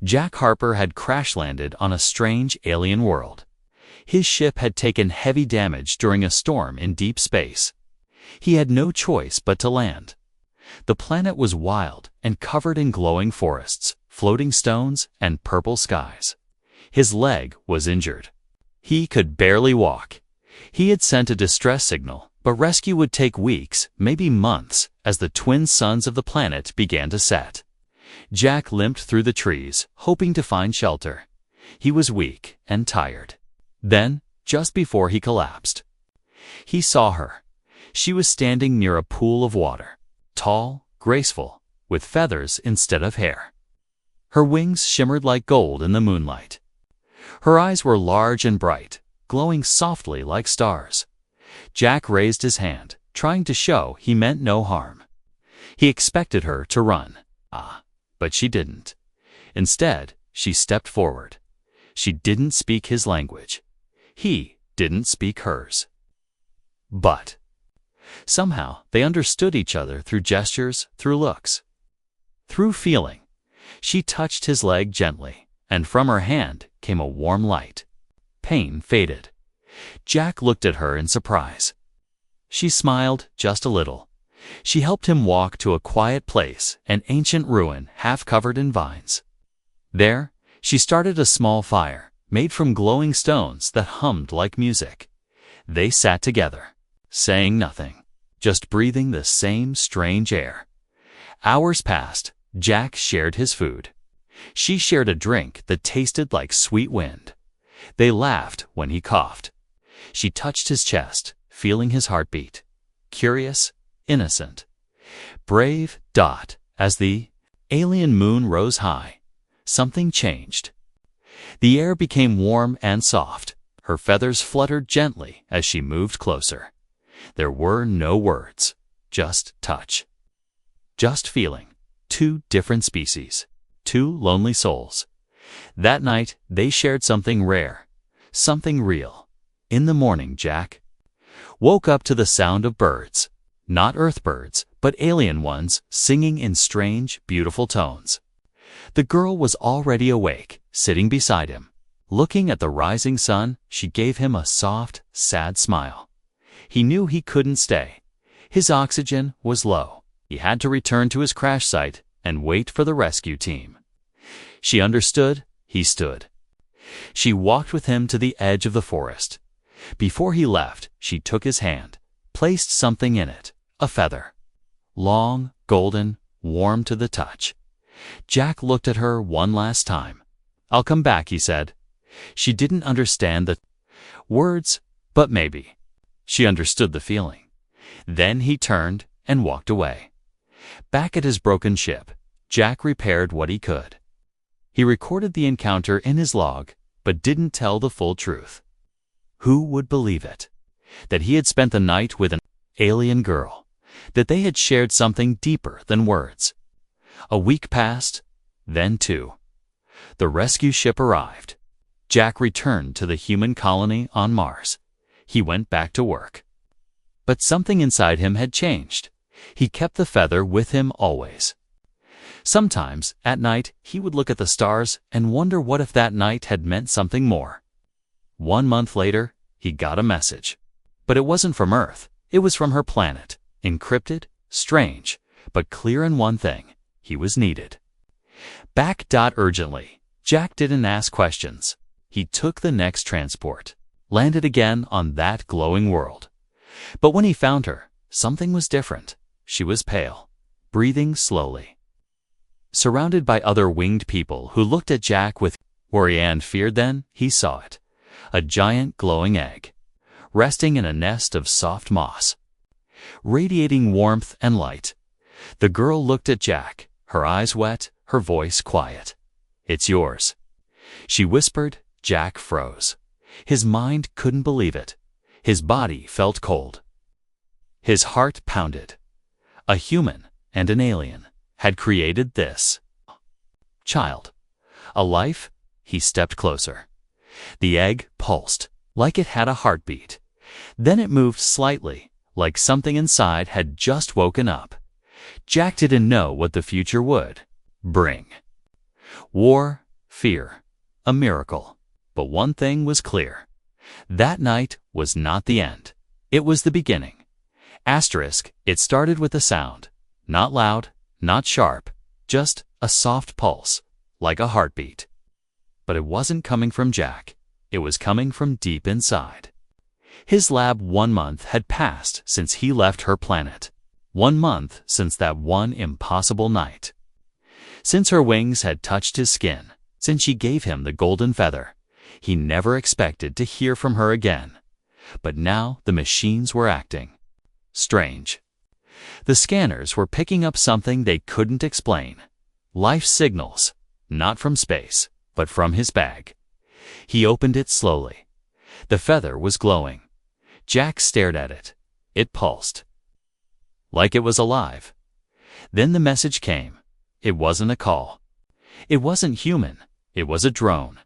Jack Harper had crash-landed on a strange alien world. His ship had taken heavy damage during a storm in deep space. He had no choice but to land. The planet was wild and covered in glowing forests, floating stones, and purple skies. His leg was injured. He could barely walk. He had sent a distress signal, but rescue would take weeks, maybe months, as the twin suns of the planet began to set. Jack limped through the trees, hoping to find shelter. He was weak and tired. Then, just before he collapsed, he saw her. She was standing near a pool of water, tall, graceful, with feathers instead of hair. Her wings shimmered like gold in the moonlight. Her eyes were large and bright, glowing softly like stars. Jack raised his hand, trying to show he meant no harm. He expected her to run. But she didn't. Instead, she stepped forward. She didn't speak his language. He didn't speak hers. But somehow they understood each other through gestures, through looks, through feeling. She touched his leg gently, and from her hand came a warm light. Pain faded. Jack looked at her in surprise. She smiled just a little. She helped him walk to a quiet place, an ancient ruin half covered in vines. There, she started a small fire, made from glowing stones that hummed like music. They sat together, saying nothing, just breathing the same strange air. Hours passed. Jack shared his food. She shared a drink that tasted like sweet wind. They laughed when he coughed. She touched his chest, feeling his heartbeat. Curious, innocent, brave. As the alien moon rose high, something changed. The air became warm and soft. Her feathers fluttered gently as she moved closer. There were no words, just touch, just feeling. Two different species, two lonely souls. That night, they shared something rare, something real. In the morning, Jack woke up to the sound of birds. Not Earth birds, but alien ones, singing in strange, beautiful tones. The girl was already awake, sitting beside him. Looking at the rising sun, she gave him a soft, sad smile. He knew he couldn't stay. His oxygen was low. He had to return to his crash site and wait for the rescue team. She understood. He stood. She walked with him to the edge of the forest. Before he left, she took his hand, placed something in it, a feather. Long, golden, warm to the touch. Jack looked at her one last time. "I'll come back," he said. She didn't understand the words, but maybe she understood the feeling. Then he turned and walked away. Back at his broken ship, Jack repaired what he could. He recorded the encounter in his log, but didn't tell the full truth. Who would believe it? That he had spent the night with an alien girl, that they had shared something deeper than words. A week passed, then two. The rescue ship arrived. Jack returned to the human colony on Mars. He went back to work. But something inside him had changed. He kept the feather with him always. Sometimes, at night, he would look at the stars and wonder what if that night had meant something more. 1 month later, he got a message. But it wasn't from Earth. It was from her planet. Encrypted, strange, but clear in one thing. He was needed. Back. Urgently. Jack didn't ask questions. He took the next transport, landed again on that glowing world. But when he found her, something was different. She was pale, breathing slowly. Surrounded by other winged people who looked at Jack with worry and fear, then he saw it. A giant glowing egg, resting in a nest of soft moss, radiating warmth and light. The girl looked at Jack, her eyes wet, her voice quiet. "It's yours," she whispered. Jack froze. His mind couldn't believe it. His body felt cold. His heart pounded. A human and an alien had created this child. A life. He stepped closer. The egg pulsed, like it had a heartbeat. Then it moved slightly, like something inside had just woken up. Jack didn't know what the future would bring. War, fear, a miracle. But one thing was clear. That night was not the end. It was the beginning. It started with a sound. Not loud, not sharp, just a soft pulse, like a heartbeat. But it wasn't coming from Jack. It was coming from deep inside. His lab 1 month had passed since he left her planet. 1 month since that one impossible night. Since her wings had touched his skin, since she gave him the golden feather, he never expected to hear from her again. But now the machines were acting. Strange. The scanners were picking up something they couldn't explain. Life signals, not from space, but from his bag. He opened it slowly. The feather was glowing. Jack stared at it. It pulsed. Like it was alive. Then the message came. It wasn't a call. It wasn't human. It was a drone.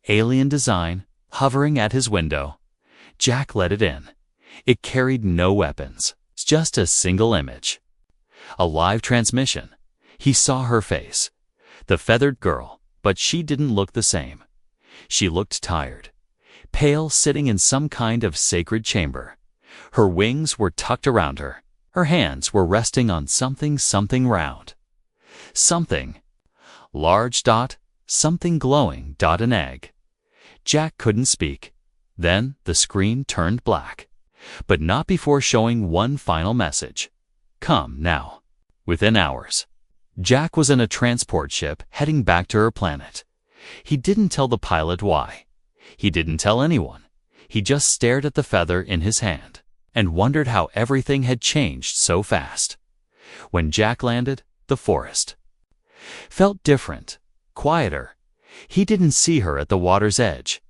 Alien design, hovering at his window. Jack let it in. It carried no weapons, just a single image. A live transmission. He saw her face. The feathered girl, but she didn't look the same. She looked tired. Pale, sitting in some kind of sacred chamber. Her wings were tucked around her. Her hands were resting on something round. Something. Large dot, something glowing dot an egg. Jack couldn't speak. Then the screen turned black. But not before showing one final message. Come now. Within hours. Jack was in a transport ship heading back to her planet. He didn't tell the pilot why. He didn't tell anyone. He just stared at the feather in his hand and wondered how everything had changed so fast. When Jack landed, the forest felt different, quieter. He didn't see her at the water's edge.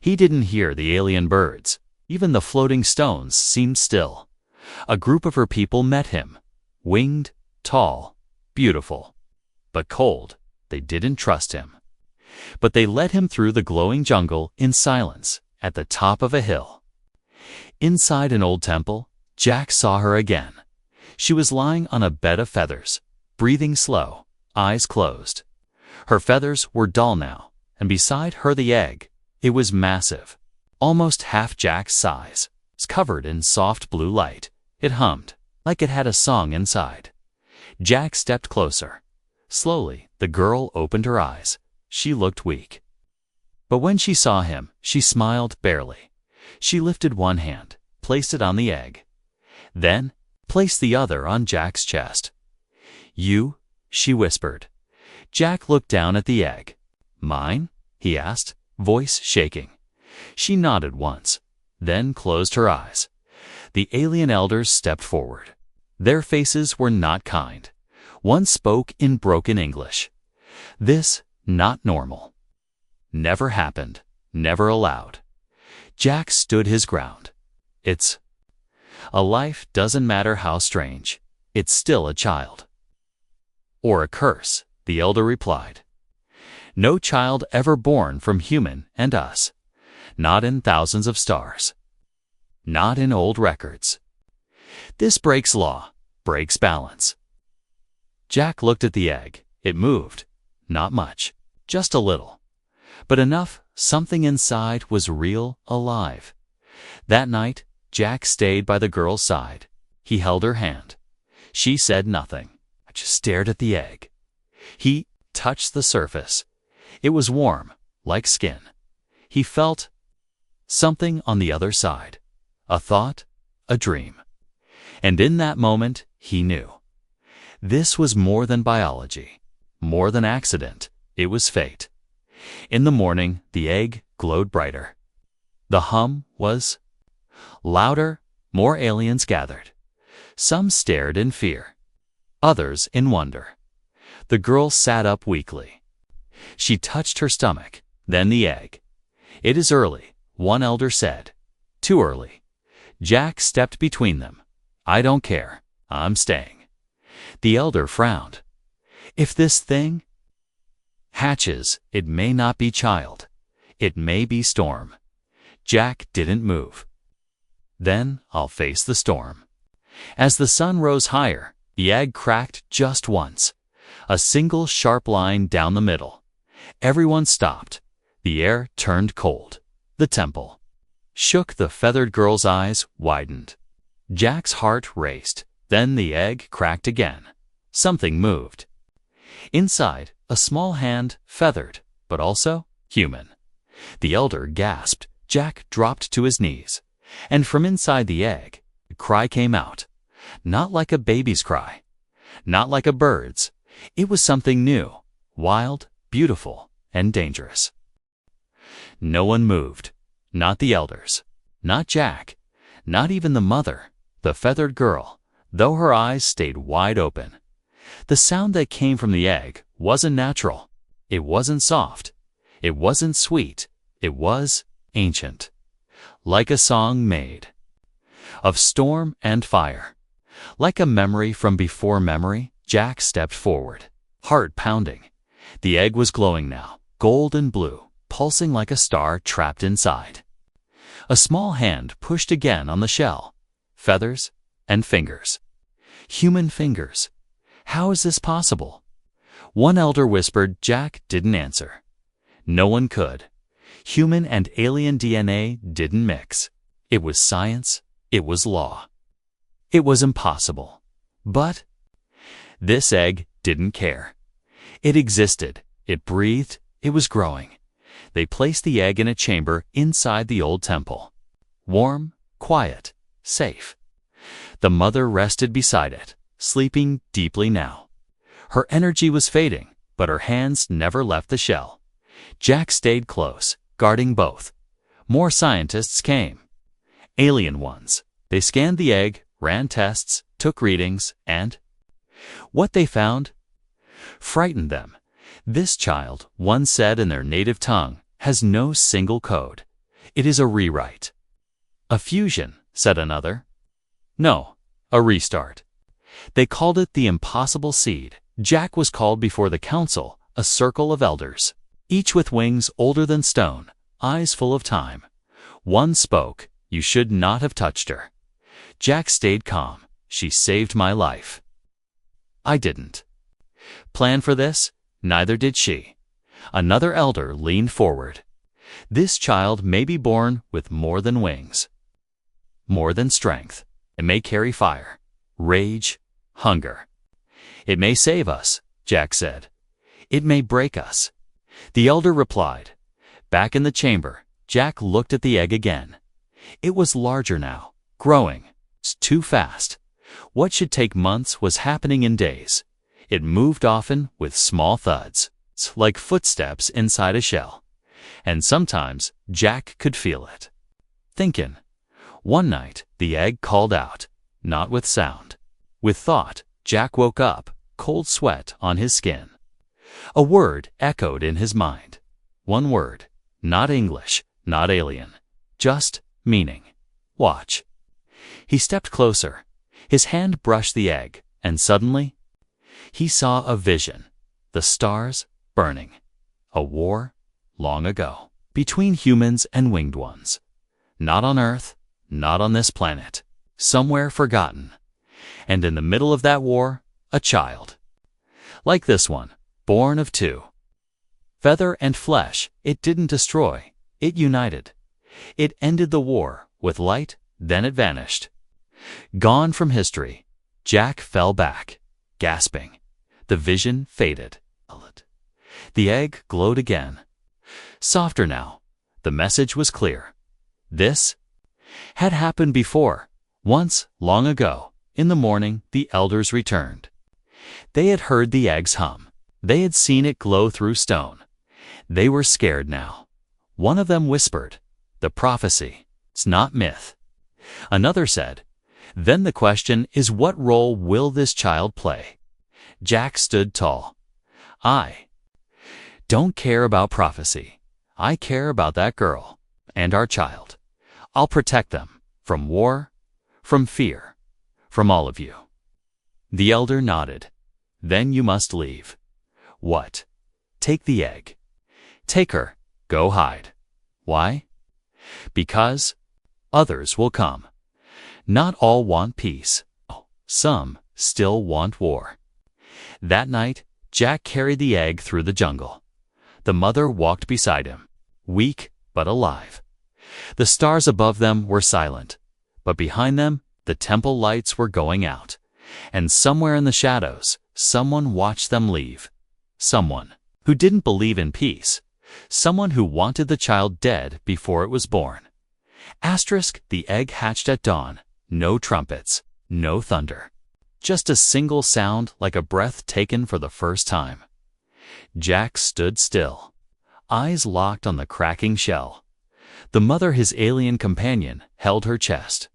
He didn't hear the alien birds. Even the floating stones seemed still. A group of her people met him. Winged, tall, beautiful. But cold. They didn't trust him. But they led him through the glowing jungle in silence at the top of a hill. Inside an old temple, Jack saw her again. She was lying on a bed of feathers, breathing slow, eyes closed. Her feathers were dull now, and beside her the egg. It was massive, almost half Jack's size, covered in soft blue light. It hummed, like it had a song inside. Jack stepped closer. Slowly, the girl opened her eyes. She looked weak. But when she saw him, she smiled barely. She lifted one hand, placed it on the egg. Then, placed the other on Jack's chest. You? She whispered. Jack looked down at the egg. Mine? He asked, voice shaking. She nodded once, then closed her eyes. The alien elders stepped forward. Their faces were not kind. One spoke in broken English. This, not normal. Never happened, never allowed. Jack stood his ground. It's a life, doesn't matter how strange. It's still a child. Or a curse, the elder replied. No child ever born from human and us. Not in thousands of stars. Not in old records. This breaks law, breaks balance. Jack looked at the egg. It moved. Not much, just a little. But enough, something inside was real, alive. That night, Jack stayed by the girl's side. He held her hand. She said nothing. I just stared at the egg. He touched the surface. It was warm, like skin. He felt something on the other side. A thought, a dream. And in that moment, he knew. This was more than biology, more than accident. It was fate. In the morning, the egg glowed brighter. The hum was louder. More aliens gathered. Some stared in fear, others in wonder. The girl sat up weakly. She touched her stomach, then the egg. It is early, one elder said. Too early. Jack stepped between them. I don't care. I'm staying. The elder frowned. If this thing hatches, it may not be child. It may be storm. Jack didn't move. Then I'll face the storm. As the sun rose higher, the egg cracked just once. A single sharp line down the middle. Everyone stopped. The air turned cold. The temple shook. The feathered girl's eyes widened. Jack's heart raced. Then the egg cracked again. Something moved. Inside, a small hand, feathered, but also human. The elder gasped. Jack dropped to his knees. And from inside the egg, a cry came out. Not like a baby's cry. Not like a bird's. It was something new, wild, beautiful, and dangerous. No one moved. Not the elders. Not Jack. Not even the mother, the feathered girl, though her eyes stayed wide open. The sound that came from the egg wasn't natural. It wasn't soft. It wasn't sweet. It was ancient. Like a song made of storm and fire. Like a memory from before memory, Jack stepped forward, heart pounding. The egg was glowing now, gold and blue, pulsing like a star trapped inside. A small hand pushed again on the shell. Feathers and fingers. Human fingers. How is this possible? One elder whispered. Jack didn't answer. No one could. Human and alien DNA didn't mix. It was science. It was law. It was impossible. But this egg didn't care. It existed. It breathed. It was growing. They placed the egg in a chamber inside the old temple. Warm, quiet, safe. The mother rested beside it, sleeping deeply now. Her energy was fading, but her hands never left the shell. Jack stayed close, guarding both. More scientists came. Alien ones. They scanned the egg, ran tests, took readings, and what they found frightened them. This child, one said in their native tongue, has no single code. It is a rewrite. A fusion, said another. No, a restart. They called it the impossible seed. Jack was called before the council, a circle of elders, each with wings older than stone, eyes full of time. One spoke. You should not have touched her. Jack stayed calm. She saved my life. I didn't plan for this. Neither did she. Another elder leaned forward. This child may be born with more than wings, more than strength. It may carry fire, rage, hunger. It may save us, Jack said. It may break us. The elder replied. Back in the chamber, Jack looked at the egg again. It was larger now, growing. Too fast. What should take months was happening in days. It moved often with small thuds, like footsteps inside a shell. And sometimes Jack could feel it. Thinking. One night, the egg called out, not with sound. With thought, Jack woke up, cold sweat on his skin. A word echoed in his mind. One word, not English, not alien, just meaning. Watch. He stepped closer. His hand brushed the egg, and suddenly, he saw a vision. The stars burning. A war, long ago, between humans and winged ones. Not on Earth, not on this planet. Somewhere forgotten. And in the middle of that war, a child. Like this one, born of two. Feather and flesh, it didn't destroy. It united. It ended the war with light, then it vanished. Gone from history, Jack fell back, gasping. The vision faded. The egg glowed again. Softer now. The message was clear. This had happened before. Once, long ago, in the morning, the elders returned. They had heard the egg's hum. They had seen it glow through stone. They were scared now. One of them whispered, "The prophecy. It's not myth." Another said, "Then the question is, what role will this child play?" Jack stood tall. "I don't care about prophecy. I care about that girl and our child. I'll protect them from war, from fear, from all of you." The elder nodded. "Then you must leave." "What?" "Take the egg. Take her. Go hide." "Why?" "Because others will come. Not all want peace. Some still want war." That night, Jack carried the egg through the jungle. The mother walked beside him, weak but alive. The stars above them were silent, but behind them the temple lights were going out, and somewhere in the shadows someone watched them leave. Someone who didn't believe in peace. Someone who wanted the child dead before it was born. Asterisk, the egg hatched at dawn. No trumpets, no thunder. Just a single sound like a breath taken for the first time. Jack stood still, eyes locked on the cracking shell. The mother, his alien companion, held her chest.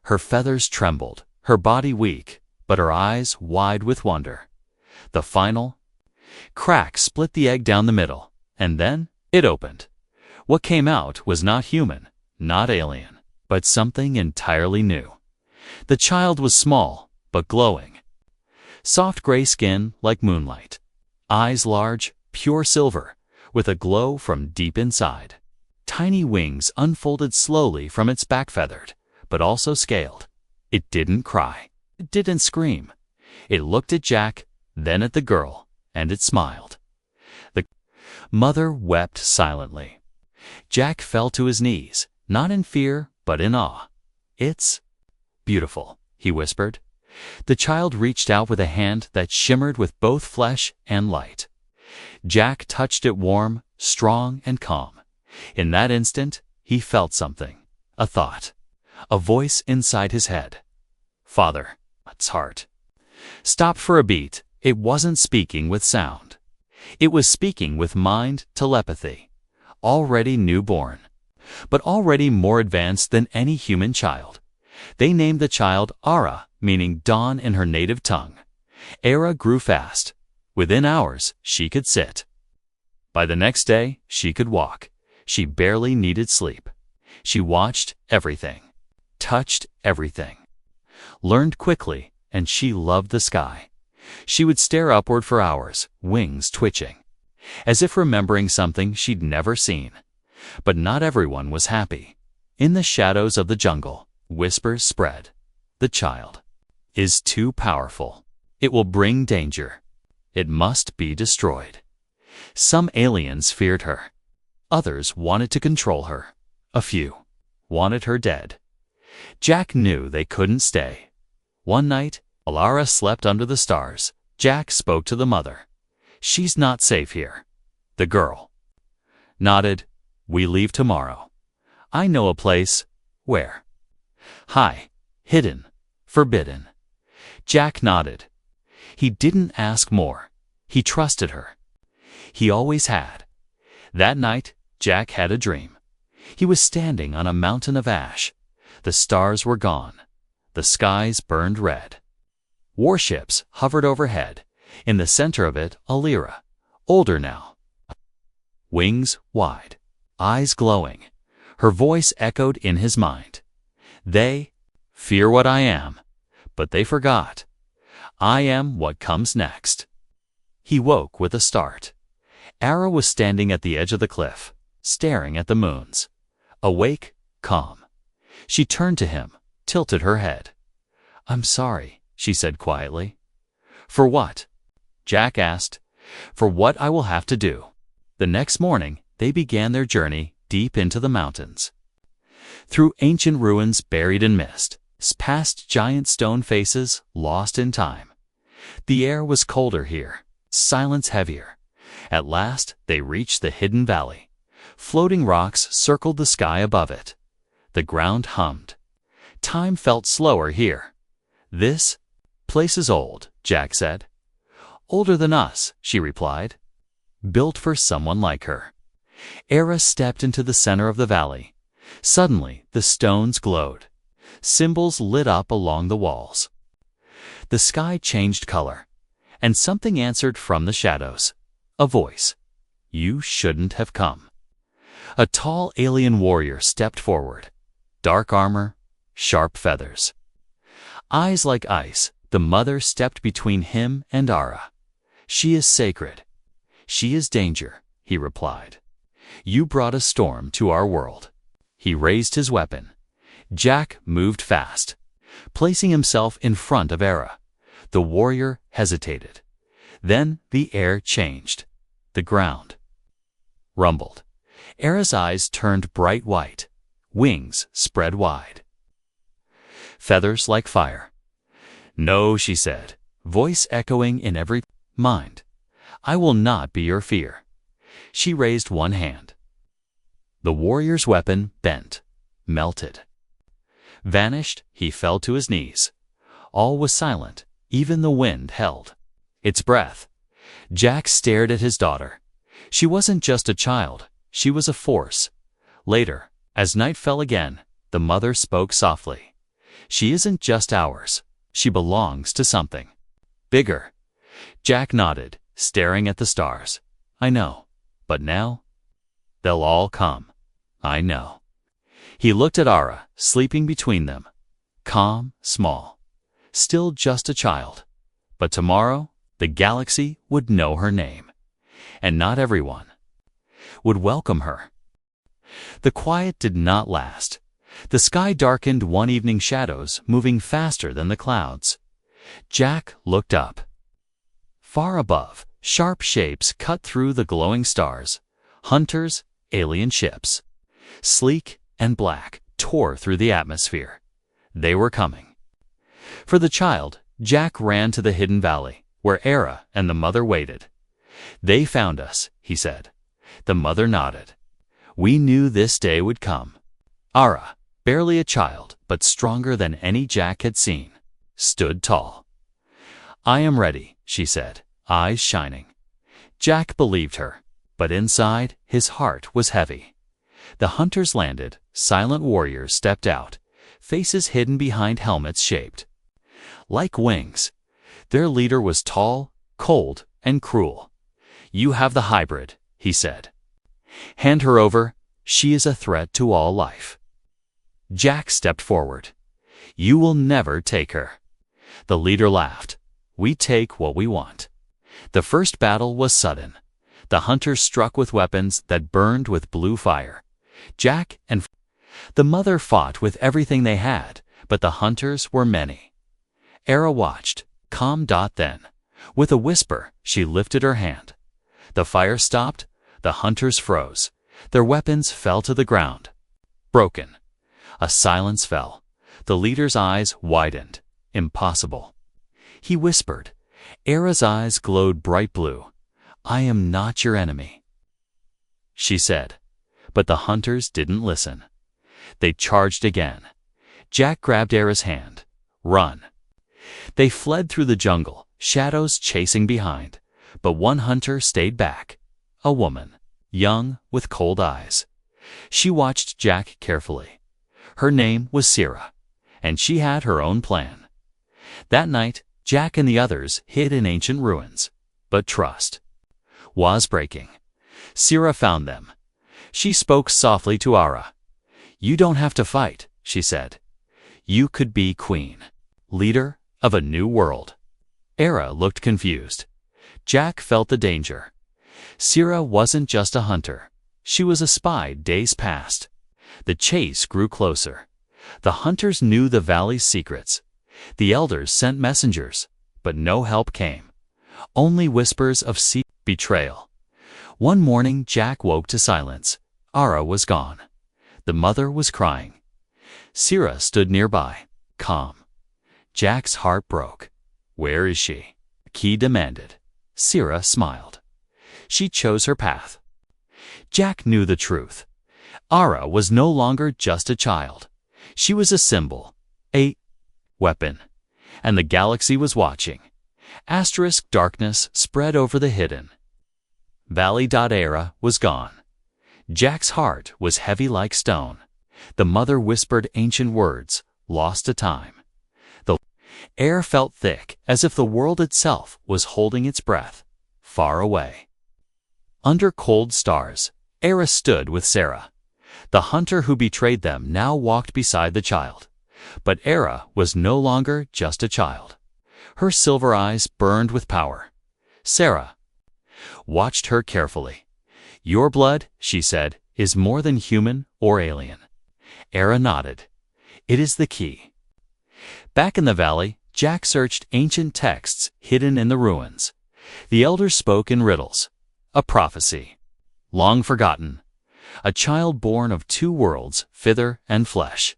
Her feathers trembled, her body weak, but her eyes wide with wonder. The final crack split the egg down the middle, and then it opened. What came out was not human, not alien, but something entirely new. The child was small, but glowing. Soft gray skin like moonlight. Eyes large, pure silver, with a glow from deep inside. Tiny wings unfolded slowly from its back, feathered, but also scaled. It didn't cry. It didn't scream. It looked at Jack, then at the girl, and it smiled. The mother wept silently. Jack fell to his knees, not in fear, but in awe. "It's beautiful," he whispered. The child reached out with a hand that shimmered with both flesh and light. Jack touched it, warm, strong, and calm. In that instant, he felt something, a thought, a voice inside his head. Father, its heart. Stopped for a beat. It wasn't speaking with sound. It was speaking with mind telepathy. Already newborn, but already more advanced than any human child. They named the child Ara, meaning dawn in her native tongue. Ara grew fast. Within hours, she could sit. By the next day, she could walk. She barely needed sleep. She watched everything, touched everything, learned quickly, and she loved the sky. She would stare upward for hours, wings twitching, as if remembering something she'd never seen. But not everyone was happy. In the shadows of the jungle, whispers spread. The child is too powerful. It will bring danger. It must be destroyed. Some aliens feared her. Others wanted to control her. A few wanted her dead. Jack knew they couldn't stay. One night, Alara slept under the stars. Jack spoke to the mother. "She's not safe here." The girl nodded. "We leave tomorrow. I know a place." "Where?" "High, hidden, forbidden." Jack nodded. He didn't ask more. He trusted her. He always had. That night, Jack had a dream. He was standing on a mountain of ash. The stars were gone. The skies burned red. Warships hovered overhead. In the center of it, a Lyra, older now. Wings wide, eyes glowing. Her voice echoed in his mind. "They fear what I am, but they forgot. I am what comes next." He woke with a start. Ara was standing at the edge of the cliff, staring at the moons. Awake, calm. She turned to him, tilted her head. "I'm sorry," she said quietly. "For what?" Jack asked. "For what I will have to do." The next morning, they began their journey deep into the mountains. Through ancient ruins buried in mist, past giant stone faces lost in time. The air was colder here, silence heavier. At last, they reached the hidden valley. Floating rocks circled the sky above it. The ground hummed. Time felt slower here. "This place is old," Jack said. "Older than us," she replied. "Built for someone like her." Ara stepped into the center of the valley. Suddenly, the stones glowed. Symbols lit up along the walls. The sky changed color, and something answered from the shadows. A voice. "You shouldn't have come." A tall alien warrior stepped forward. Dark armor, sharp feathers. Eyes like ice, the mother stepped between him and Ara. "She is sacred. She is danger," he replied. "You brought a storm to our world." He raised his weapon. Jack moved fast, placing himself in front of Ara. The warrior hesitated. Then the air changed. The ground rumbled. Era's eyes turned bright white. Wings spread wide. Feathers like fire. No, she said, voice echoing in every mind. I will not be your fear. She raised one hand. The warrior's weapon bent, melted. Vanished, he fell to his knees. All was silent, even the wind held its breath. Jack stared at his daughter. She wasn't just a child, she was a force. Later, as night fell again, the mother spoke softly. She isn't just ours, she belongs to something bigger. Jack nodded, staring at the stars. I know, but now? They'll all come. I know. He looked at Ara, sleeping between them. Calm, small. Still just a child. But tomorrow, the galaxy would know her name. And not everyone would welcome her. The quiet did not last. The sky darkened one evening, shadows moving faster than the clouds. Jack looked up. Far above, sharp shapes cut through the glowing stars. Hunters, alien ships, sleek and black, tore through the atmosphere. They were coming. For the child, Jack ran to the hidden valley, where Era and the mother waited. They found us, he said. The mother nodded. We knew this day would come. Ara, barely a child, but stronger than any Jack had seen, stood tall. I am ready, she said, eyes shining. Jack believed her, but inside, his heart was heavy. The hunters landed, silent warriors stepped out, faces hidden behind helmets shaped like wings. Their leader was tall, cold, and cruel. You have the hybrid, he said. Hand her over, she is a threat to all life. Jack stepped forward. You will never take her. The leader laughed. We take what we want. The first battle was sudden. The hunters struck with weapons that burned with blue fire. Jack and the mother fought with everything they had, but the hunters were many. Era watched, calm. Then, with a whisper, she lifted her hand. The fire stopped, the hunters froze. Their weapons fell to the ground. Broken. A silence fell. The leader's eyes widened. Impossible. He whispered. Era's eyes glowed bright blue. I am not your enemy, she said. But the hunters didn't listen. They charged again. Jack grabbed Era's hand. Run. They fled through the jungle, shadows chasing behind. But one hunter stayed back. A woman, young, with cold eyes. She watched Jack carefully. Her name was Sira, and she had her own plan. That night, Jack and the others hid in ancient ruins. But trust was breaking. Sira found them. She spoke softly to Ara. You don't have to fight, she said. You could be queen, leader of a new world. Era looked confused. Jack felt the danger. Sira wasn't just a hunter. She was a spy days past. The chase grew closer. The hunters knew the valley's secrets. The elders sent messengers, but no help came. Only whispers of betrayal. One morning, Jack woke to silence. Ara was gone. The mother was crying. Sira stood nearby, calm. Jack's heart broke. Where is she? He demanded. Sira smiled. She chose her path. Jack knew the truth. Ara was no longer just a child. She was a symbol, a weapon. And the galaxy was watching. Asterisk darkness spread over the hidden valley. Era was gone. Jack's heart was heavy like stone. The mother whispered ancient words, lost to time. The air felt thick, as if the world itself was holding its breath, far away. Under cold stars, Era stood with Sarah. The hunter who betrayed them now walked beside the child. But Era was no longer just a child. Her silver eyes burned with power. Sarah watched her carefully. Your blood, she said, is more than human or alien. Era nodded. It is the key. Back in the valley, Jack searched ancient texts hidden in the ruins. The elders spoke in riddles. A prophecy. long forgotten. A child born of two worlds, feather and flesh.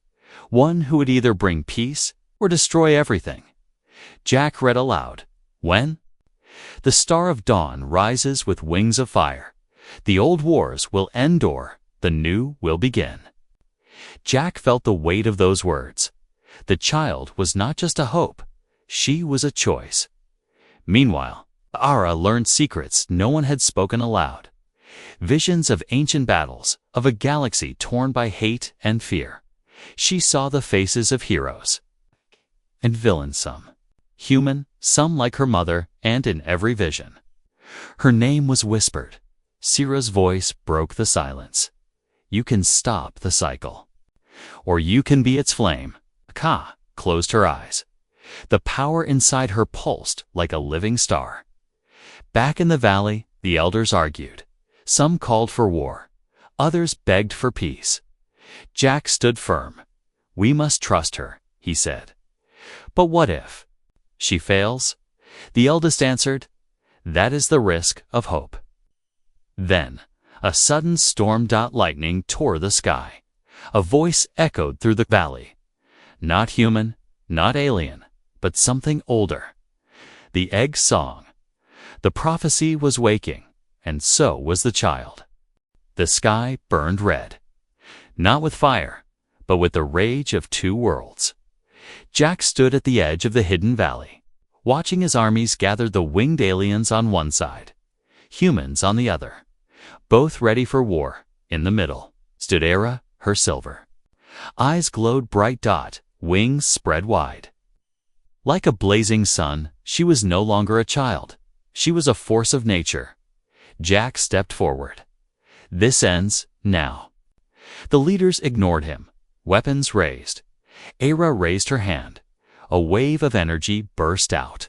One who would either bring peace or destroy everything. Jack read aloud. When? The star of dawn rises with wings of fire. The old wars will endure, the new will begin. Jack felt the weight of those words. The child was not just a hope, she was a choice. Meanwhile, Ara learned secrets no one had spoken aloud. Visions of ancient battles, of a galaxy torn by hate and fear. She saw the faces of heroes and villains, some human, some like her mother, and in every vision. Her name was whispered. Sira's voice broke the silence. You can stop the cycle. Or you can be its flame. Ka closed her eyes. The power inside her pulsed like a living star. Back in the valley, the elders argued. Some called for war. Others begged for peace. Jack stood firm. We must trust her, he said. But what if she fails? The eldest answered, that is the risk of hope. Then, a sudden storm. Lightning tore the sky. A voice echoed through the valley. Not human, not alien, but something older. The egg song. The prophecy was waking, and so was the child. The sky burned red. Not with fire, but with the rage of two worlds. Jack stood at the edge of the hidden valley, watching his armies gather. The winged aliens on one side, humans on the other, both ready for war. In the middle stood Era, her silver. Eyes glowed bright. Wings spread wide. Like a blazing sun, she was no longer a child. She was a force of nature. Jack stepped forward. This ends now. The leaders ignored him. Weapons raised. Era raised her hand. A wave of energy burst out.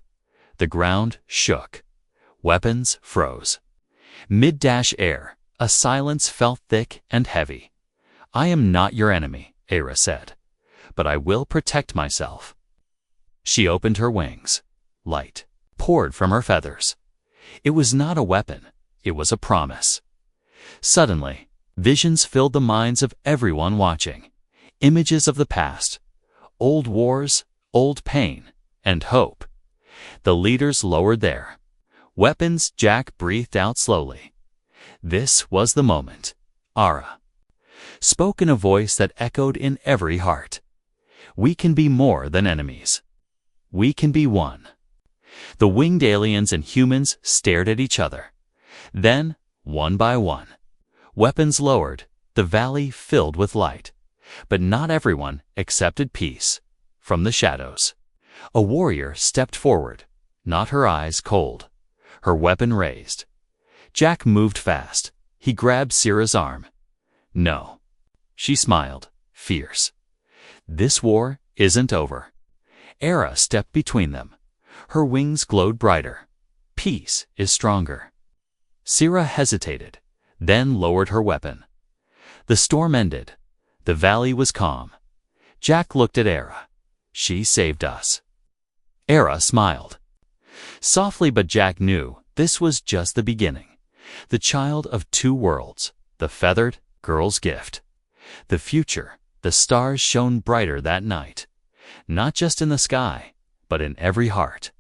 The ground shook. Weapons froze. Mid-air, a silence felt thick and heavy. I am not your enemy, Era said, but I will protect myself. She opened her wings. Light poured from her feathers. It was not a weapon, it was a promise. Suddenly, visions filled the minds of everyone watching. Images of the past, old wars, old pain, and hope. The leaders lowered their weapons. Jack breathed out slowly. This was the moment. Ara spoke in a voice that echoed in every heart. We can be more than enemies. We can be one. The winged aliens and humans stared at each other. Then, one by one, weapons lowered, the valley filled with light. But not everyone accepted peace. From the shadows, a warrior stepped forward, not her eyes cold, her weapon raised. Jack moved fast. He grabbed Sira's arm. No. She smiled, fierce. This war isn't over. Era stepped between them. Her wings glowed brighter. Peace is stronger. Sira hesitated, then lowered her weapon. The storm ended. The valley was calm. Jack looked at Era. She saved us. Era smiled. Softly, but Jack knew this was just the beginning. The child of two worlds, the feathered girl's gift. The future, the stars shone brighter that night. Not just in the sky, but in every heart.